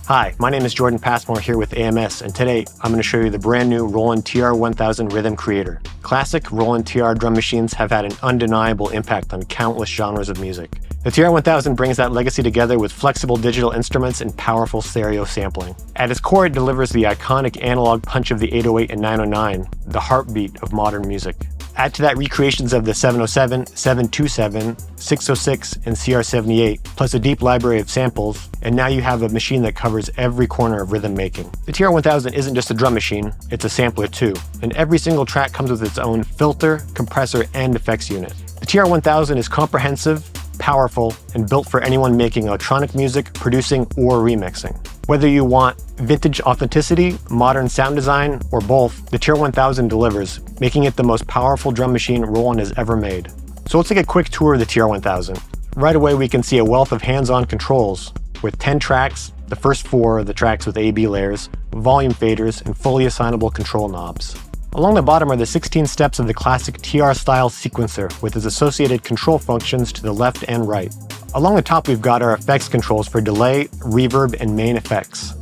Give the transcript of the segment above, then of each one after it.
Hi, my name is Jordan Passmore here with AMS, and today I'm going to show you the brand new Roland TR-1000 Rhythm Creator. Classic Roland TR drum machines have had an undeniable impact on countless genres of music. The TR-1000 brings that legacy together with flexible digital instruments and powerful stereo sampling. At its core, it delivers the iconic analog punch of the 808 and 909, the heartbeat of modern music. Add to that recreations of the 707, 727, 606, and CR78, plus a deep library of samples, and now you have a machine that covers every corner of rhythm making. The TR-1000 isn't just a drum machine, it's a sampler too, and every single track comes with its own filter, compressor, and effects unit. The TR-1000 is comprehensive, powerful, and built for anyone making electronic music, producing, or remixing. Whether you want vintage authenticity, modern sound design, or both, the TR-1000 delivers, making it the most powerful drum machine Roland has ever made. So let's take a quick tour of the TR-1000. Right away we can see a wealth of hands-on controls with 10 tracks, the first 4 are the tracks with A/B layers, volume faders, and fully assignable control knobs. Along the bottom are the 16 steps of the classic TR-style sequencer with its associated control functions to the left and right. Along the top we've got our effects controls for delay, reverb, and main effects.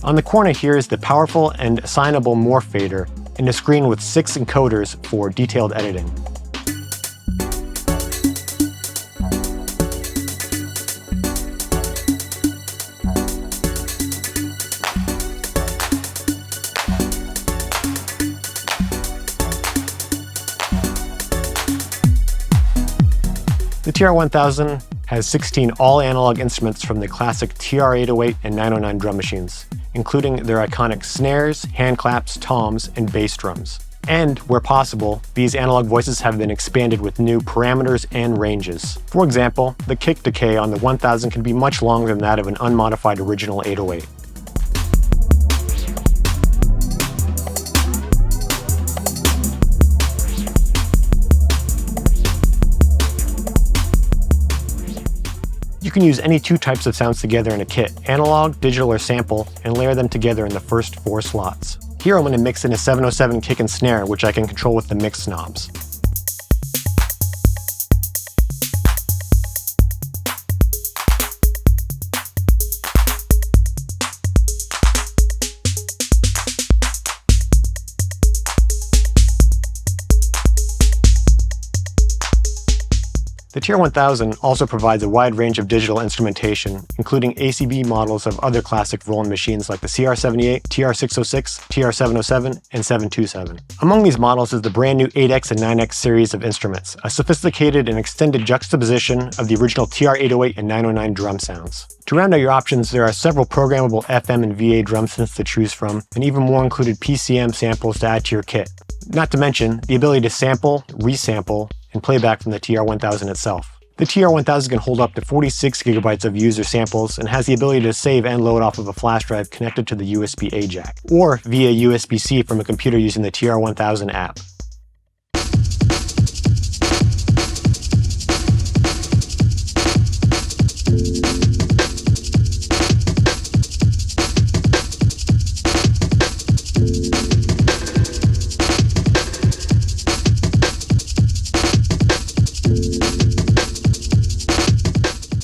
On the corner here is the powerful and assignable morph fader, and a screen with 6 encoders for detailed editing. The TR-1000 has 16 all-analog instruments from the classic TR-808 and 909 drum machines, including their iconic snares, hand claps, toms, and bass drums. And, where possible, these analog voices have been expanded with new parameters and ranges. For example, the kick decay on the 1000 can be much longer than that of an unmodified original 808. You can use any 2 types of sounds together in a kit, analog, digital, or sample, and layer them together in the first 4 slots. Here I'm going to mix in a 707 kick and snare, which I can control with the mix knobs. The TR-1000 also provides a wide range of digital instrumentation, including ACB models of other classic Roland machines like the CR78, TR-606, TR-707, and 727. Among these models is the brand new 8X and 9X series of instruments, a sophisticated and extended juxtaposition of the original TR-808 and 909 drum sounds. To round out your options, there are several programmable FM and VA drum synths to choose from, and even more included PCM samples to add to your kit. Not to mention the ability to sample, resample, and playback from the TR-1000 itself. The TR-1000 can hold up to 46 gigabytes of user samples and has the ability to save and load off of a flash drive connected to the USB-A jack, or via USB-C from a computer using the TR-1000 app.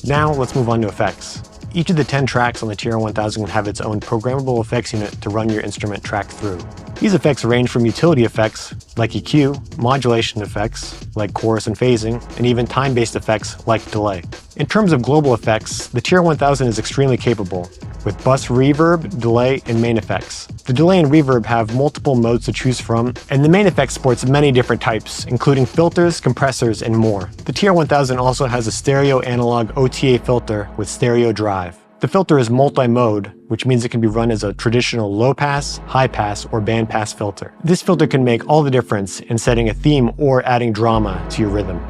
Now let's move on to effects. Each of the 10 tracks on the TR-1000 will have its own programmable effects unit to run your instrument track through. These effects range from utility effects, like EQ, modulation effects, like chorus and phasing, and even time-based effects, like delay. In terms of global effects, the TR-1000 is extremely capable, with bus reverb, delay, and main effects. The delay and reverb have multiple modes to choose from, and the main effect supports many different types, including filters, compressors, and more. The TR-1000 also has a stereo analog OTA filter with stereo drive. The filter is multi-mode, which means it can be run as a traditional low-pass, high-pass, or band-pass filter. This filter can make all the difference in setting a theme or adding drama to your rhythm.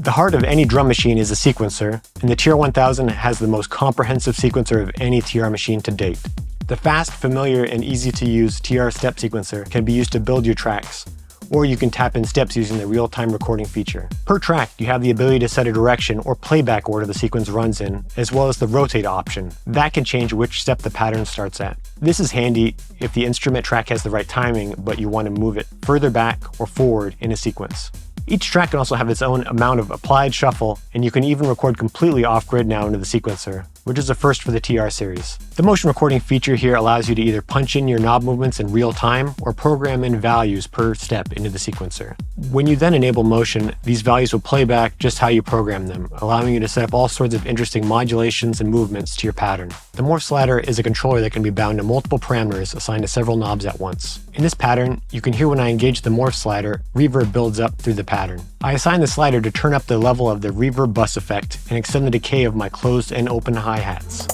The heart of any drum machine is a sequencer, and the TR-1000 has the most comprehensive sequencer of any TR machine to date. The fast, familiar, and easy-to-use TR step sequencer can be used to build your tracks, or you can tap in steps using the real-time recording feature. Per track, you have the ability to set a direction or playback order the sequence runs in, as well as the rotate option. That can change which step the pattern starts at. This is handy if the instrument track has the right timing, but you want to move it further back or forward in a sequence. Each track can also have its own amount of applied shuffle, and you can even record completely off-grid now into the sequencer, which is a first for the TR series. The motion recording feature here allows you to either punch in your knob movements in real time or program in values per step into the sequencer. When you then enable motion, these values will play back just how you program them, allowing you to set up all sorts of interesting modulations and movements to your pattern. The morph slider is a controller that can be bound to multiple parameters assigned to several knobs at once. In this pattern, you can hear when I engage the morph slider, reverb builds up through the pattern. I assign the slider to turn up the level of the reverb bus effect and extend the decay of my closed and open hi-hats.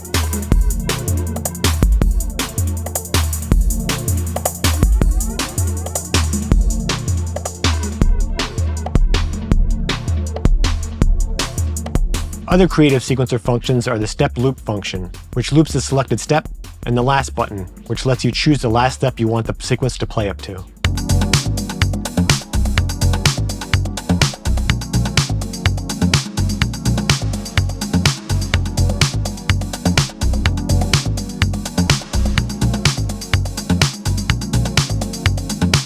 Other creative sequencer functions are the step loop function, which loops the selected step, and the last button, which lets you choose the last step you want the sequence to play up to.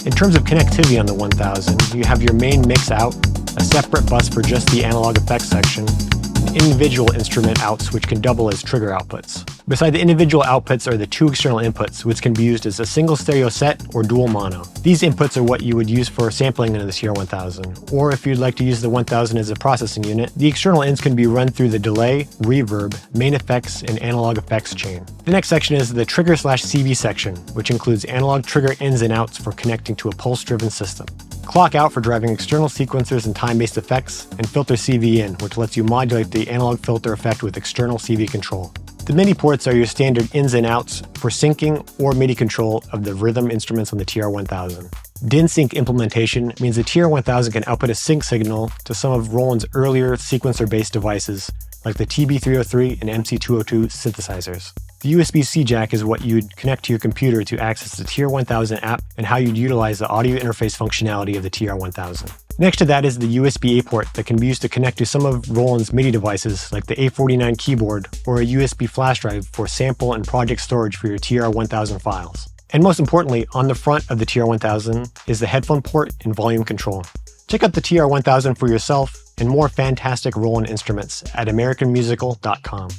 In terms of connectivity on the 1000, you have your main mix out, a separate bus for just the analog effects section, and individual instrument outs which can double as trigger outputs. Beside the individual outputs are the two external inputs, which can be used as a single stereo set or dual mono. These inputs are what you would use for sampling into the TR-1000, or if you'd like to use the 1000 as a processing unit, the external ins can be run through the delay, reverb, main effects, and analog effects chain. The next section is the trigger/CV section, which includes analog trigger ins and outs for connecting to a pulse-driven system. Clock out for driving external sequencers and time-based effects, and filter CV in, which lets you modulate the analog filter effect with external CV control. The MIDI ports are your standard ins and outs for syncing or MIDI control of the rhythm instruments on the TR-1000. DIN sync implementation means the TR-1000 can output a sync signal to some of Roland's earlier sequencer-based devices, like the TB303 and MC202 synthesizers. The USB-C jack is what you'd connect to your computer to access the TR-1000 app and how you'd utilize the audio interface functionality of the TR-1000. Next to that is the USB-A port that can be used to connect to some of Roland's MIDI devices like the A49 keyboard or a USB flash drive for sample and project storage for your TR-1000 files. And most importantly, on the front of the TR-1000 is the headphone port and volume control. Check out the TR-1000 for yourself and more fantastic Roland instruments at americanmusical.com.